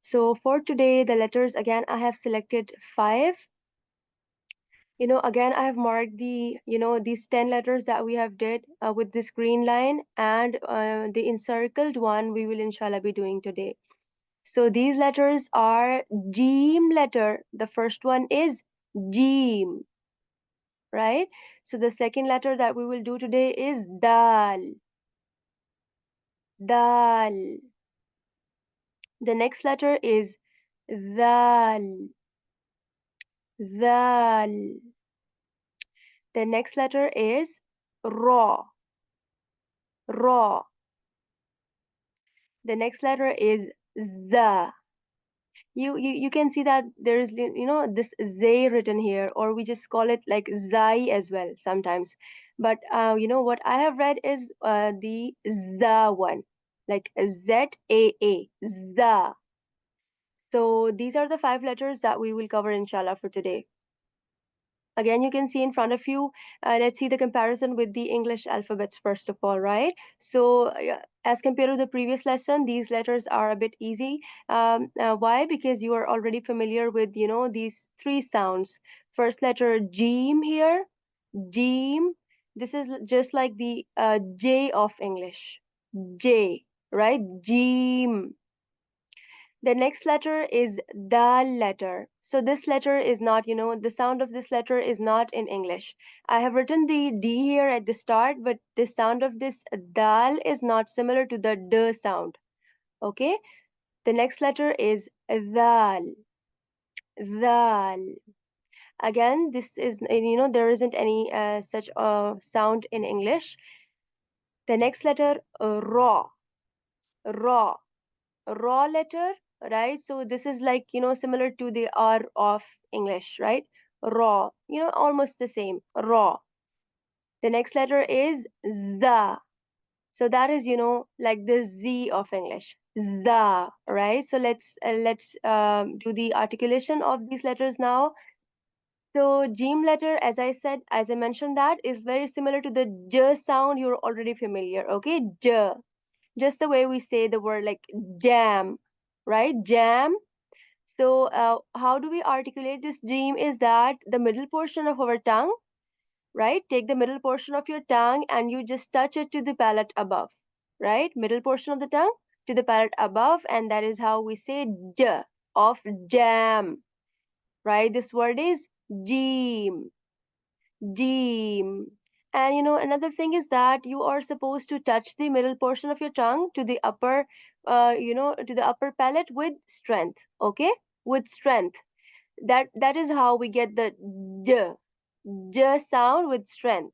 So for today, the letters again, I have selected five. Again, I have marked these 10 letters that we have did with this green line, and the encircled one we will inshallah be doing today. So these letters are Jeem letter. The first one is Jeem, right? So the second letter that we will do today is Dal. Dal. The next letter is Dal. Dal. The next letter is Ra. Ra. The next letter is Z. You can see that there is this zay written here, or we just call it like zai as well sometimes. But what I have read is the za one, like ZAA, za. So these are the five letters that we will cover inshallah for today. Again, you can see in front of you, let's see the comparison with the English alphabets first of all, right? So as compared to the previous lesson, these letters are a bit easy. Why? Because you are already familiar with, these three sounds. First letter, Jeem here, Jeem. This is just like the J of English, J, right? Jeem. The next letter is dal letter. So this letter is not, the sound of this letter is not in English. I have written the D here at the start, but the sound of this dal is not similar to the D sound. Okay. The next letter is dal. Dal. Again, this is, there isn't any such sound in English. The next letter, raw. Raw. Raw letter, right? So this is like, similar to the R of English, right? Raw, almost the same, raw. The next letter is za. So that is, like the Z of English, za, right? So let's do the articulation of these letters now. So Jeem letter, as I mentioned, that is very similar to the J sound. You're already familiar, okay? J, just the way we say the word like jam, right? Jam. So how do we articulate this dream is that the middle portion of our tongue, right? Take the middle portion of your tongue and you just touch it to the palate above, right? Middle portion of the tongue to the palate above, and that is how we say j of jam, right? This word is jeem, jeem. And another thing is that you are supposed to touch the middle portion of your tongue to the to the upper palate with strength, okay? With strength. That is how we get the j, j sound with strength.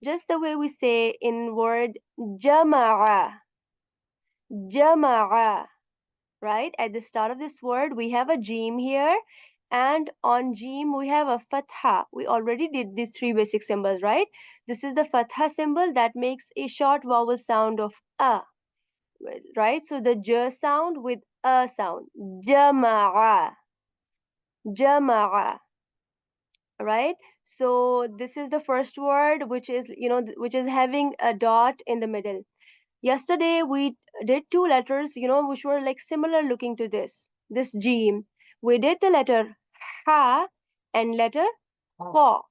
Just the way we say in word jama'a, jama'a, right? At the start of this word, we have a jeem here, and on jeem we have a fatha. We already did these three basic symbols, right? This is the fatha symbol that makes a short vowel sound of a, right? So the j sound with a sound, jama'a, jama'a, right? So this is the first word, which is which is having a dot in the middle. Yesterday we did two letters, which were like similar looking to this G. We did the letter ha and letter ho.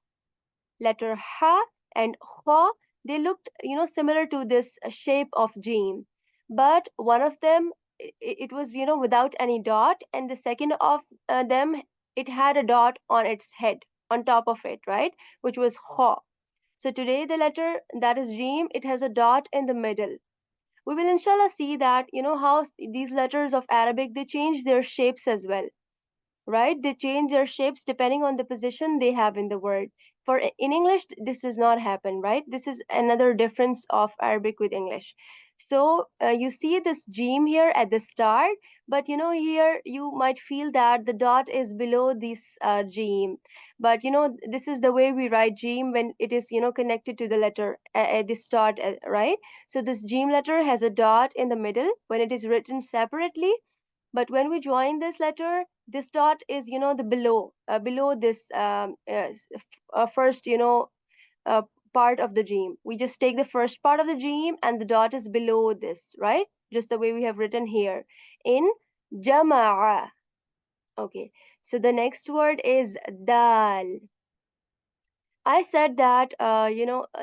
Letter ha and ho, they looked, similar to this shape of G. But one of them, it was, without any dot, and the second of them, it had a dot on its head, on top of it, right? Which was ho. So today the letter that is G, it has a dot in the middle. We will inshallah see that how these letters of Arabic, they change their shapes as well, right? They change their shapes depending on the position they have in the word. For in English, this does not happen, right? This is another difference of Arabic with English. So you see this jeem here at the start, but here you might feel that the dot is below this jeem. But this is the way we write jeem when it is connected to the letter at the start, right? So this jeem letter has a dot in the middle when it is written separately, but when we join this letter, this dot is the below this first uh, part of the gene. We just take the first part of the gene and the dot is below this, right? Just the way we have written here in Jama'a. Okay, so the next word is dal. I said that,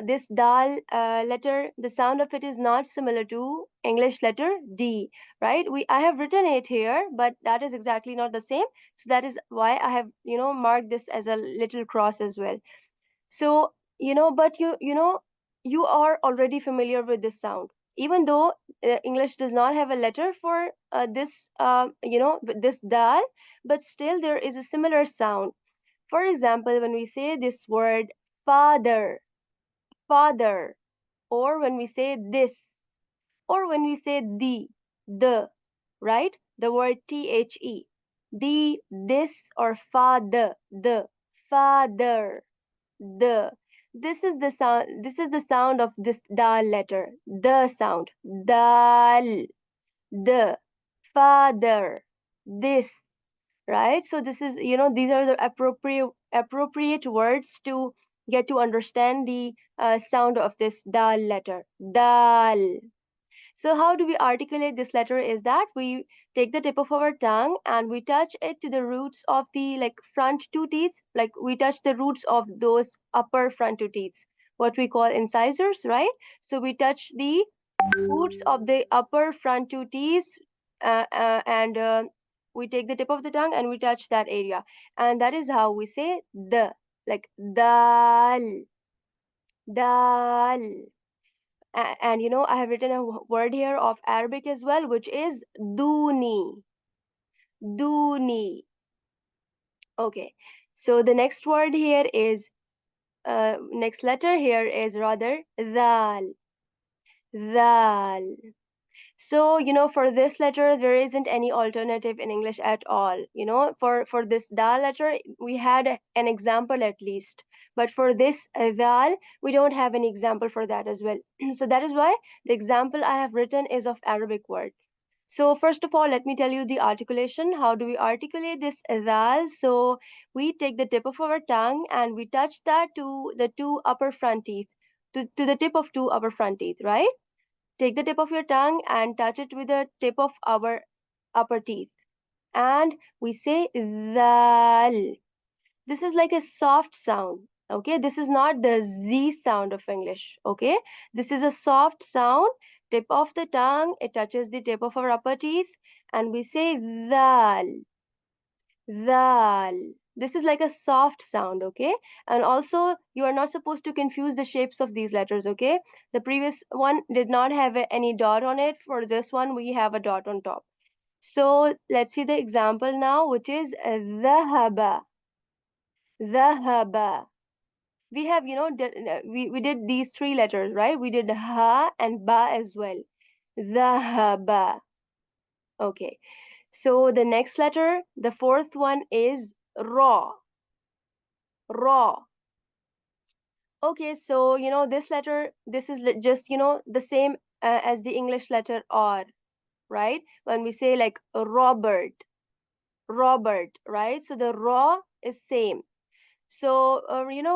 this dal letter, the sound of it is not similar to English letter D, right? I have written it here, but that is exactly not the same. So that is why I have, marked this as a little cross as well. So, but you are already familiar with this sound. Even though English does not have a letter for this dal, but still there is a similar sound. For example, when we say this word father, father, or when we say this, or when we say the, right? The word the, this, or father, the, father, the. This is the sound. This is the sound of this dal letter. The sound. Dal, the, father, this, right? So this is, these are the appropriate words to get to understand the sound of this dal letter. Dal. So how do we articulate this letter is that we take the tip of our tongue and we touch it to the roots of the like front two teeth, like we touch the roots of those upper front two teeth, what we call incisors, right? So we touch the roots of the upper front two teeth, and we take the tip of the tongue and we touch that area, and that is how we say the, like dal, dal. And I have written a word here of Arabic as well, which is duni, duni. Okay, so the next word here is next letter here is rather dal, dal. So, for this letter, there isn't any alternative in English at all. For this dal letter, we had an example at least. But for this dal, we don't have any example for that as well. So that is why the example I have written is of Arabic word. So first of all, let me tell you the articulation. How do we articulate this dal? So we take the tip of our tongue and we touch that to the two upper front teeth, to the tip of two upper front teeth, right? Take the tip of your tongue and touch it with the tip of our upper teeth. And we say dal. This is like a soft sound. Okay, this is not the Z sound of English. Okay, this is a soft sound. Tip of the tongue, it touches the tip of our upper teeth, and we say dal, dal. This is like a soft sound, okay? And also, you are not supposed to confuse the shapes of these letters, okay? The previous one did not have any dot on it. For this one, we have a dot on top. So let's see the example now, which is ذهب, ذهب. We have, we did these three letters, right? We did ha and ba as well. ذهب. Okay. So the next letter, the fourth one is ra, raw. Okay, so this letter, this is just the same as the English letter R, right? When we say like Robert, Robert, right? So the raw is same. So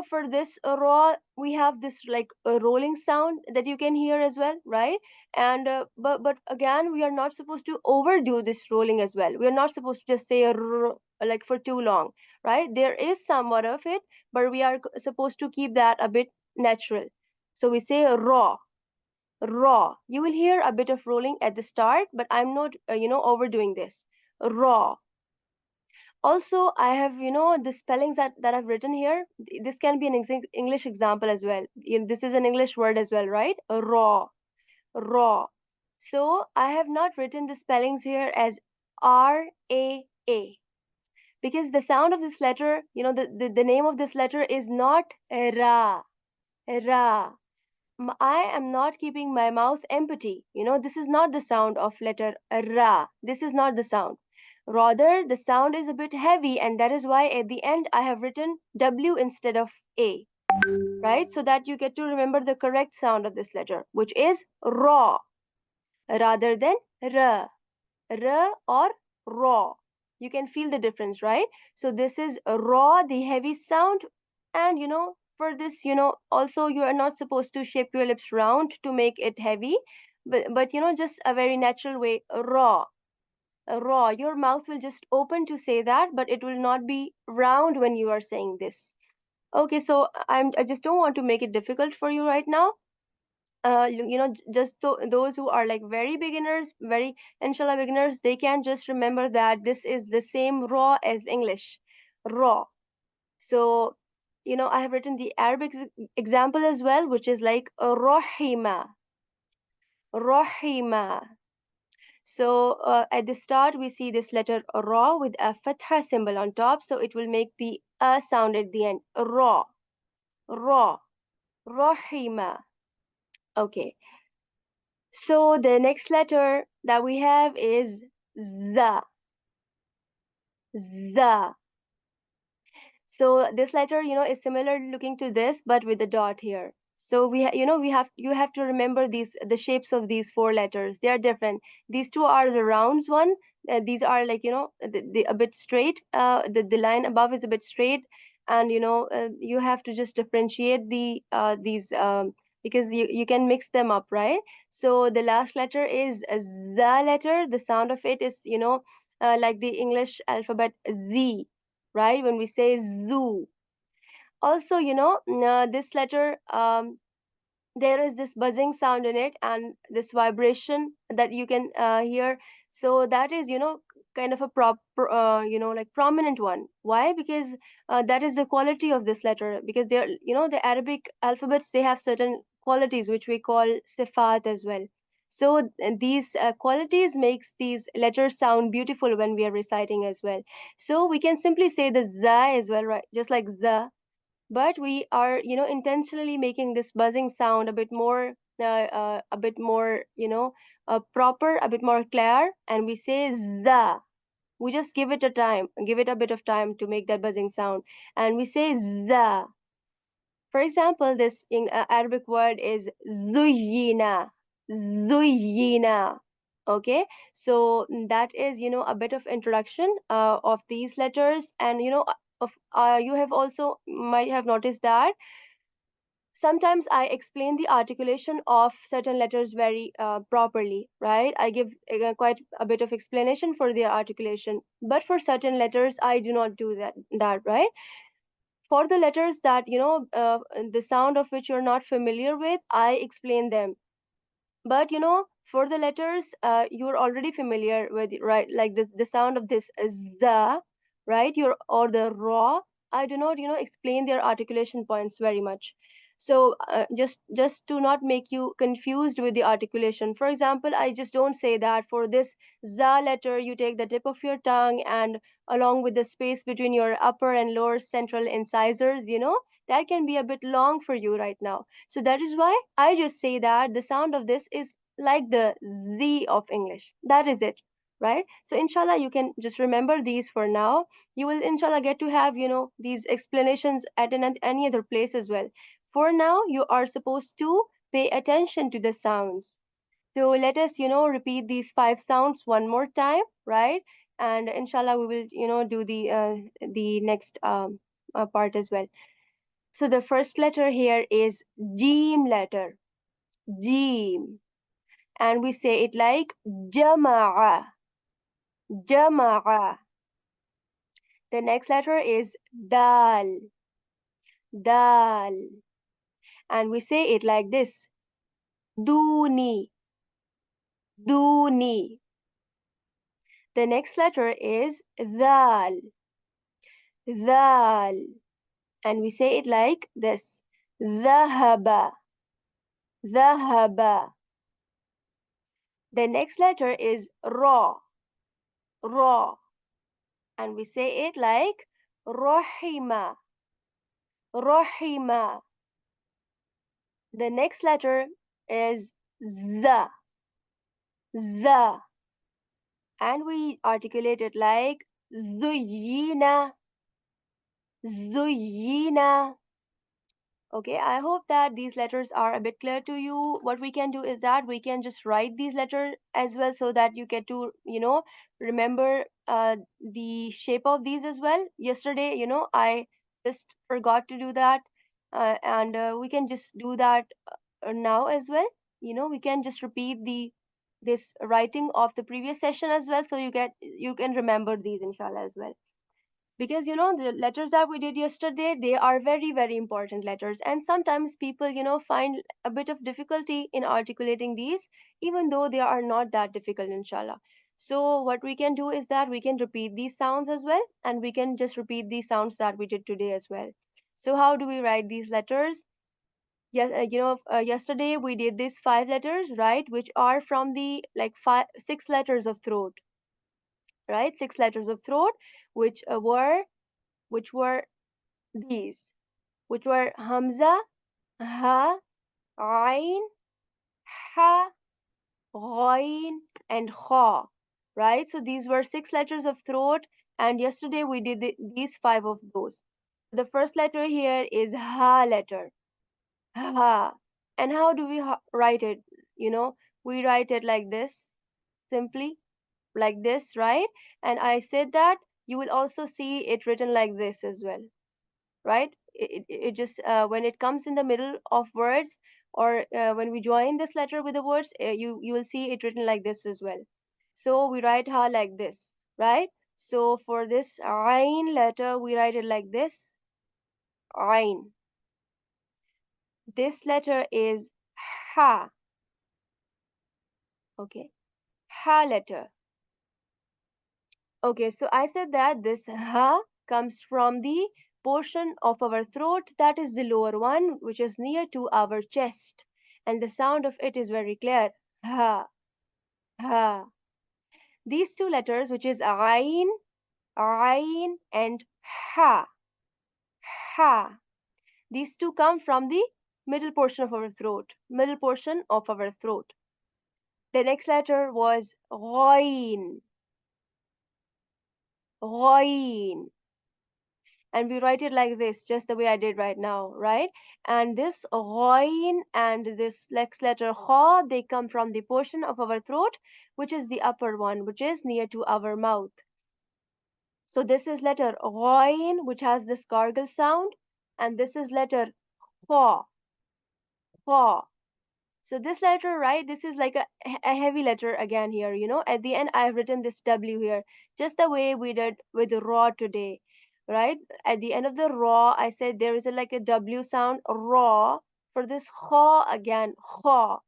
for this raw, we have this like a rolling sound that you can hear as well, right? And but again, we are not supposed to overdo this rolling as well. We are not supposed to just say like for too long, right? There is somewhat of it, but we are supposed to keep that a bit natural. So we say raw, raw. You will hear a bit of rolling at the start, but I'm not overdoing this. Raw. Also, I have, the spellings that I've written here. This can be an English example as well. This is an English word as well, right? Raw, raw. So I have not written the spellings here as R-A-A, because the sound of this letter, the name of this letter is not Ra, Ra. I am not keeping my mouth empty. This is not the sound of letter Ra. This is not the sound. Rather, the sound is a bit heavy, and that is why at the end I have written W instead of A, right? So that you get to remember the correct sound of this letter, which is raw, rather than R, R or raw. You can feel the difference, right? So this is raw, the heavy sound, and for this, also you are not supposed to shape your lips round to make it heavy, but just a very natural way, raw, raw. Your mouth will just open to say that, but it will not be round when you are saying this. Okay, so I just don't want to make it difficult for you right now. Just those who are like very beginners, very inshallah beginners, they can just remember that this is the same raw as English, raw. So, I have written the Arabic example as well, which is like rahima, rahima. So at the start, we see this letter ra with a fatha symbol on top. So it will make the a sound at the end. Ra, ra, rahima. Okay. So the next letter that we have is za, za. So this letter, is similar looking to this, but with the dot here. So you have to remember the shapes of these four letters. They are different. These two are the rounds one. These are like a bit straight. The line above is a bit straight, and you have to just differentiate these because you can mix them up, right? So the last letter is a z letter. The sound of it is like the English alphabet Z, right? When we say zoo. Also, this letter, there is this buzzing sound in it and this vibration that you can hear. So that is, kind of a like prominent one. Why? Because that is the quality of this letter. Because they're, the Arabic alphabets, they have certain qualities which we call sifat as well. So these qualities makes these letters sound beautiful when we are reciting as well. So we can simply say the za as well, right? Just like za, but we are intentionally making this buzzing sound a bit more proper, a bit more clear, and we say za. We just give it a bit of time to make that buzzing sound, and we say za. For example, this in Arabic word is zuyina, zuyina. Okay, so that is a bit of introduction of these letters, and you have also might have noticed that sometimes I explain the articulation of certain letters very properly, right? I give quite a bit of explanation for their articulation, but for certain letters, I do not do that, right? For the letters that, the sound of which you're not familiar with, I explain them. But for the letters you're already familiar with, right? Like the sound of this the, right? Your or the raw, I do not explain their articulation points very much. So just to not make you confused with the articulation, for example, I just don't say that for this za letter you take the tip of your tongue and along with the space between your upper and lower central incisors, that can be a bit long for you right now. So that is why I just say that the sound of this is like the Z of English. That is it, right? So inshallah, you can just remember these for now. You will inshallah get to have, these explanations at any other place as well. For now, you are supposed to pay attention to the sounds. So let us, repeat these five sounds one more time, right? And inshallah, we will, do the next part as well. So the first letter here is Jeem letter. Jeem. And we say it like Jama'a. Jama'a. The next letter is Dal. Dal. And we say it like this. Duni. Duni. The next letter is Dal. Dal. And we say it like this. Dhahaba. Dhahaba. The next letter is Ra. Ra. And we say it like Rahima. Rahima. The next letter is the. The. And we articulate it like Zuyina. Zuyina. Okay, I hope that these letters are a bit clear to you. What we can do is that we can just write these letters as well so that you get to, remember the shape of these as well. Yesterday, I just forgot to do that. And we can just do that now as well. We can just repeat this writing of the previous session as well, so you can remember these inshallah as well. Because the letters that we did yesterday, they are very very important letters, and sometimes people find a bit of difficulty in articulating these, even though they are not that difficult inshallah. So what we can do is that we can repeat these sounds as well, and we can just repeat these sounds that we did today as well. So how do we write these letters? Yes, yesterday we did these five letters, right, which are from the like five six letters of throat, right, six letters of throat, which were these, which were Hamza, Ha, Ain, Ha, Ghain, and Kha, right? So these were six letters of throat, and yesterday we did these five of those. The first letter here is Ha letter, Ha. And how do we write it? We write it like this, simply like this, right? And I said that you will also see it written like this as well, right? It just when it comes in the middle of words, or when we join this letter with the words, you will see it written like this as well. So we write ha like this, right? So for this ain letter, we write it like this, ain. This letter is ha, okay, ha letter. Okay, so I said that this ha comes from the portion of our throat that is the lower one, which is near to our chest. And the sound of it is very clear. Ha, ha. These two letters, which is ain, and ha, ha. These two come from the middle portion of our throat, middle portion of our throat. The next letter was ghain, ghain. And we write it like this, just the way I did right now, right? And this ghain and this next letter kha, they come from the portion of our throat, which is the upper one, which is near to our mouth. So this is letter ghain, which has this gargle sound, and this is letter kha, kha. So this letter, right, this is like a heavy letter again here, At the end, I've written this W here, just the way we did with raw today, right? At the end of the raw, I said there is like a W sound, raw. For this kha again, kha.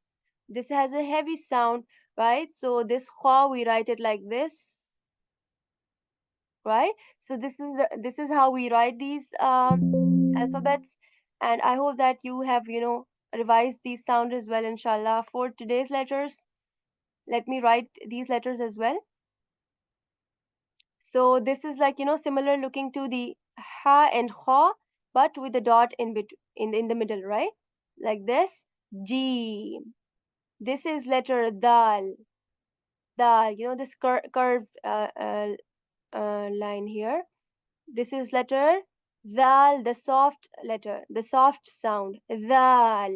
This has a heavy sound, right? So this kha, we write it like this, right? So this is how we write these alphabets, and I hope that you have revised these sounds as well inshallah. For today's letters, let me write these letters as well. So this is like similar looking to the ha and kha, but with a dot in in the middle, right? Like this. G. This is letter dal, dal, this curved line here. This is letter dal, the soft letter, the soft sound, dal.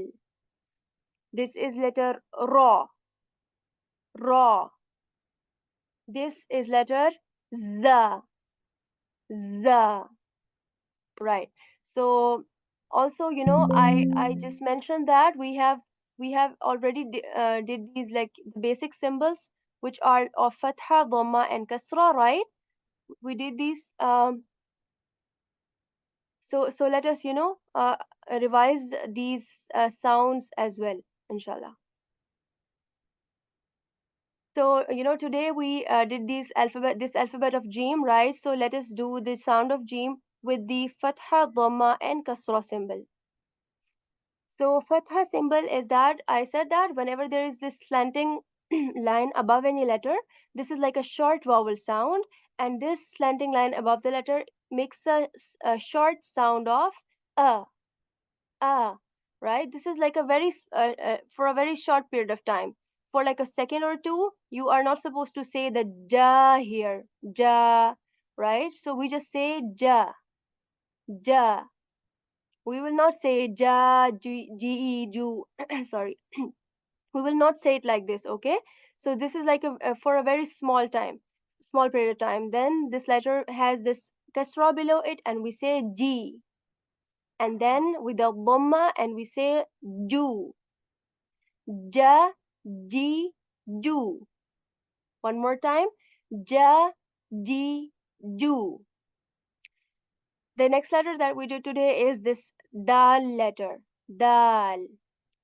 This is letter ra, ra. This is letter za, za. Right. So also, I just mentioned that we have already did these like basic symbols, which are of fatha, dhamma, and kasra, right? We did these. So let us revise these sounds as well, inshallah. So today we did this alphabet of Jim, right? So let us do the sound of Jim with the fatha, dhamma, and kasra symbol. So fatha symbol is that I said that whenever there is this slanting line above any letter, this is like a short vowel sound, and this slanting line above the letter makes a short sound of a, a, right? This is like a for a very short period of time. For like a second or two, you are not supposed to say the ja here, ja, right? So we just say ja, ja. We will not say ja, ge, ju. Sorry. We will not say it like this, okay? So this is like for a very small time, small period of time. Then this letter has this kasra below it, and we say g. And then with the dhamma, and we say ju, ja, ji, Ju. One more time. Ja, ji, ju. The next letter that we do today is this dal letter. Dal.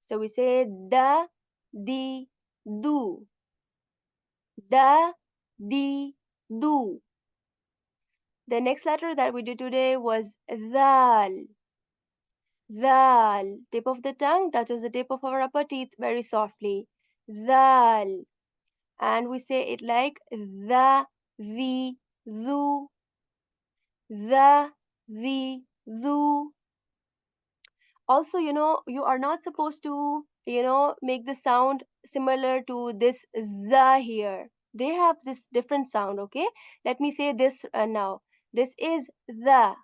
So we say da, di, do. Da, di, do. The next letter that we did today was dal. Dal. Tip of the tongue touches the tip of our upper teeth very softly. Dal. And we say it like the, the, the, the. Also, you are not supposed to, make the sound similar to this za here. They have this different sound, okay? Let me say this now. This is the.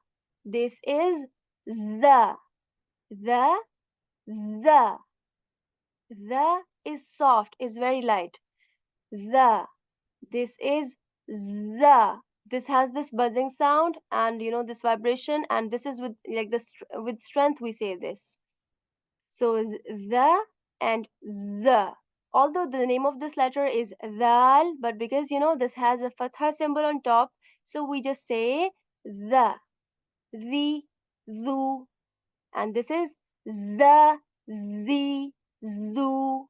This is the. The, the. The is soft, is very light. The. This is the. This has this buzzing sound and this vibration, and this is with like this with strength we say this. So the and the. Although the name of this letter is dal, but because this has a fatha symbol on top, so we just say the, zu, and this is the, zu.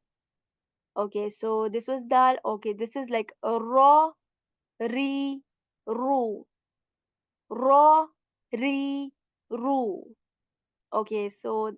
Okay, so this was dal. Okay, this is like ra, ri, ru, ra, ri, ru. Okay, so